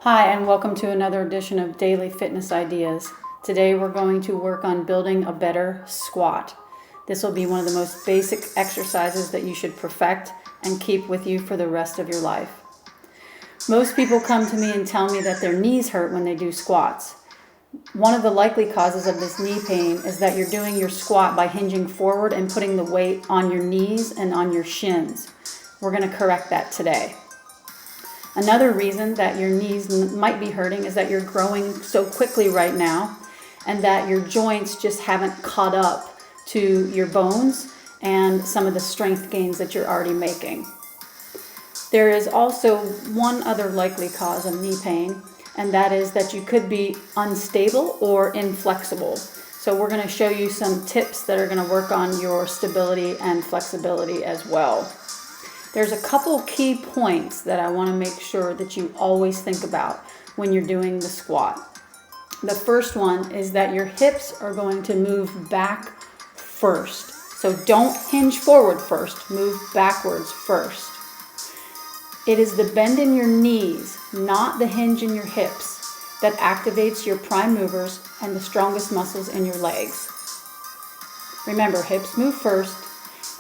Hi, and welcome to another edition of Daily Fitness Ideas. Today we're going to work on building a better squat. This will be one of the most basic exercises that you should perfect and keep with you for the rest of your life. Most people come to me and tell me that their knees hurt when they do squats. One of the likely causes of this knee pain is that you're doing your squat by hinging forward and putting the weight on your knees and on your shins. We're going to correct that today. Another reason that your knees might be hurting is that you're growing so quickly right now and that your joints just haven't caught up to your bones and some of the strength gains that you're already making. There is also one other likely cause of knee pain, and that is that you could be unstable or inflexible. So we're going to show you some tips that are going to work on your stability and flexibility as well. There's a couple key points that I want to make sure that you always think about when you're doing the squat. The first one is that your hips are going to move back first. So don't hinge forward first, move backwards first. It is the bend in your knees, not the hinge in your hips, that activates your prime movers and the strongest muscles in your legs. Remember, hips move first.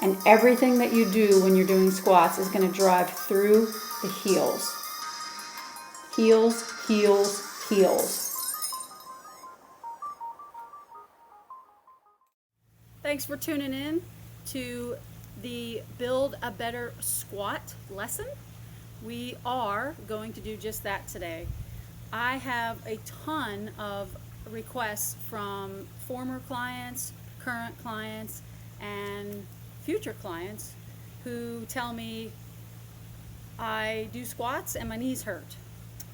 And everything that you do when you're doing squats is going to drive through the heels. Heels, heels, heels. Thanks for tuning in to the Build a Better Squat lesson. We are going to do just that today. I have a ton of requests from former clients, current clients, and future clients who tell me, I do squats and my knees hurt,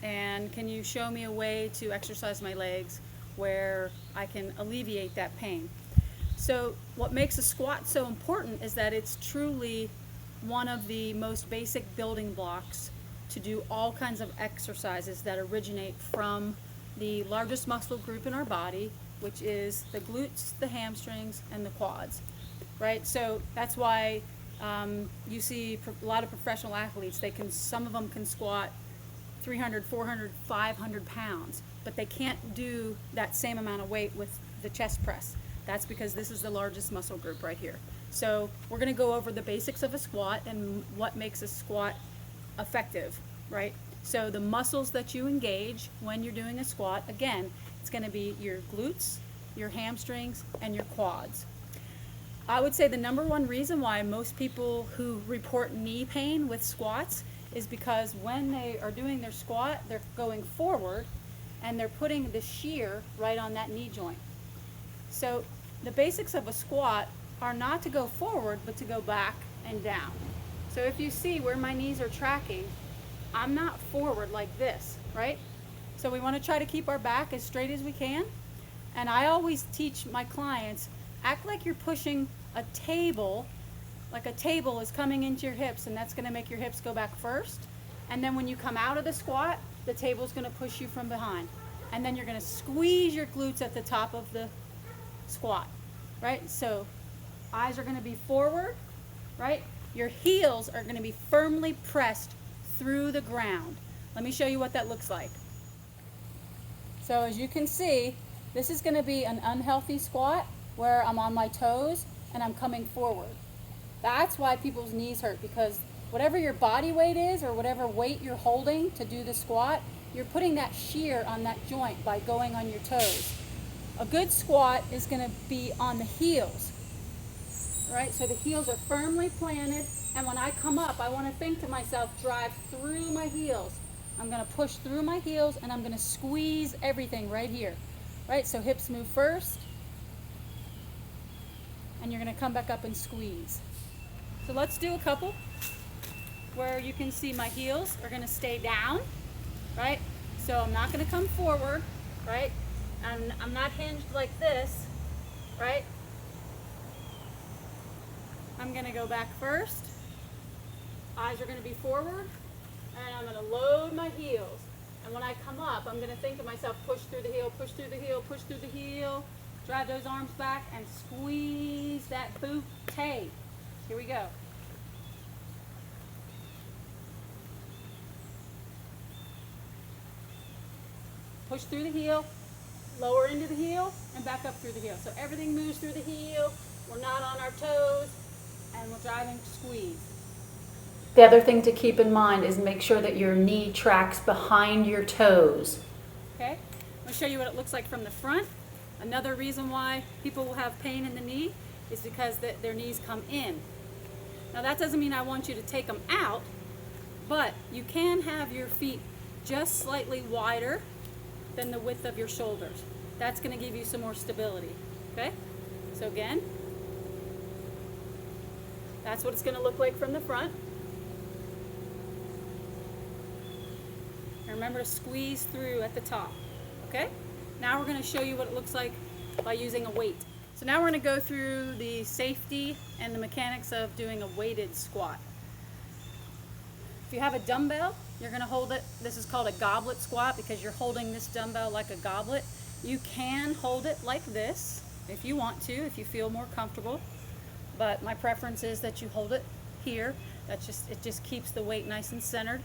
and can you show me a way to exercise my legs where I can alleviate that pain? So what makes a squat so important is that it's truly one of the most basic building blocks to do all kinds of exercises that originate from the largest muscle group in our body, which is the glutes, the hamstrings, and the quads. Right, so that's why you see a lot of professional athletes. Some of them can squat 300, 400, 500 pounds, but they can't do that same amount of weight with the chest press. That's because this is the largest muscle group right here. So we're going to go over the basics of a squat and what makes a squat effective, right? So the muscles that you engage when you're doing a squat, again, it's going to be your glutes, your hamstrings, and your quads. I would say the number one reason why most people who report knee pain with squats is because when they are doing their squat, they're going forward and they're putting the shear right on that knee joint. So the basics of a squat are not to go forward, but to go back and down. So if you see where my knees are tracking, I'm not forward like this, right? So we want to try to keep our back as straight as we can. And I always teach my clients, act like you're pushing a table, like a table is coming into your hips, and that's going to make your hips go back first. And then when you come out of the squat, the table's going to push you from behind. And then you're going to squeeze your glutes at the top of the squat, right? So eyes are going to be forward, right? Your heels are going to be firmly pressed through the ground. Let me show you what that looks like. So as you can see, this is going to be an unhealthy squat where I'm on my toes and I'm coming forward. That's why people's knees hurt, because whatever your body weight is or whatever weight you're holding to do the squat, you're putting that shear on that joint by going on your toes. A good squat is going to be on the heels, right? So the heels are firmly planted, and when I come up, I want to think to myself, drive through my heels. I'm going to push through my heels and I'm going to squeeze everything right here, right? So hips move first, and you're going to come back up and squeeze. So let's do a couple where you can see my heels are going to stay down, right? So I'm not going to come forward, right? And I'm not hinged like this, right? I'm going to go back first. Eyes are going to be forward, and I'm going to load my heels. And when I come up, I'm going to think to myself, push through the heel, push through the heel, push through the heel. Drive those arms back and squeeze that booty. Here we go. push through the heel, lower into the heel, and back up through the heel. So everything moves through the heel. We're not on our toes, and we're driving squeeze. The other thing to keep in mind is make sure that your knee tracks behind your toes. Okay, I'm going to show you what it looks like from the front. Another reason why people will have pain in the knee is because their knees come in. Now that doesn't mean I want you to take them out, but you can have your feet just slightly wider than the width of your shoulders. That's going to give you some more stability. Okay, so again, that's what it's going to look like from the front. And remember to squeeze through at the top. Okay, now we're going to show you what it looks like by using a weight. So now we're going to go through the safety and the mechanics of doing a weighted squat. If you have a dumbbell, you're going to hold it. This is called a goblet squat because you're holding this dumbbell like a goblet. You can hold it like this if you want to, if you feel more comfortable. But my preference is that you hold it here. It just keeps the weight nice and centered.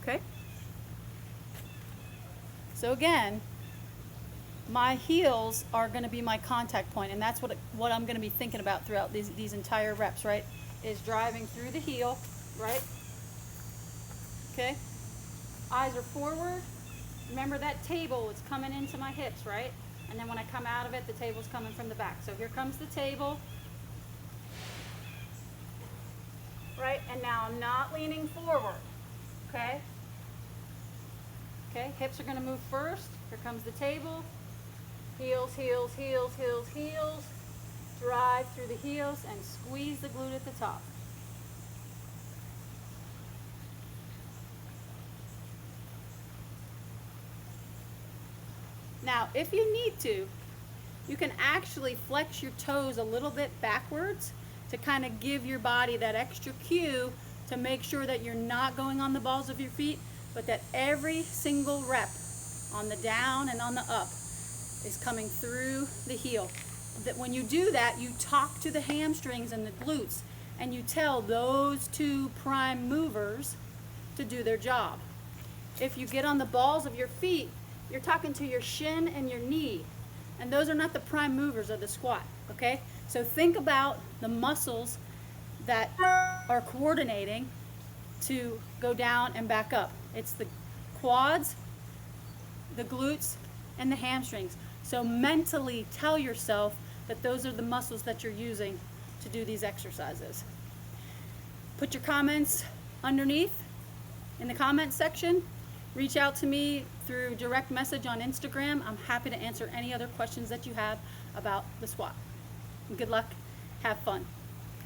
Okay? So again, my heels are going to be my contact point, and that's what I'm going to be thinking about throughout these entire reps, right? Is driving through the heel, right? Okay? Eyes are forward. Remember that table is coming into my hips, right? And then when I come out of it, the table's coming from the back. So here comes the table. Right? And now I'm not leaning forward. Okay? Okay, hips are going to move first. Here comes the table. Heels, heels, heels, heels, heels. Drive through the heels and squeeze the glute at the top. Now, if you need to, you can actually flex your toes a little bit backwards to kind of give your body that extra cue to make sure that you're not going on the balls of your feet, but that every single rep on the down and on the up is coming through the heel. That when you do that, you talk to the hamstrings and the glutes, and you tell those two prime movers to do their job. If you get on the balls of your feet, you're talking to your shin and your knee, and those are not the prime movers of the squat, okay? So think about the muscles that are coordinating to go down and back up. It's the quads, the glutes, and the hamstrings. So mentally tell yourself that those are the muscles that you're using to do these exercises. Put your comments underneath in the comments section. Reach out to me through direct message on Instagram. I'm happy to answer any other questions that you have about the squat. And good luck. Have fun.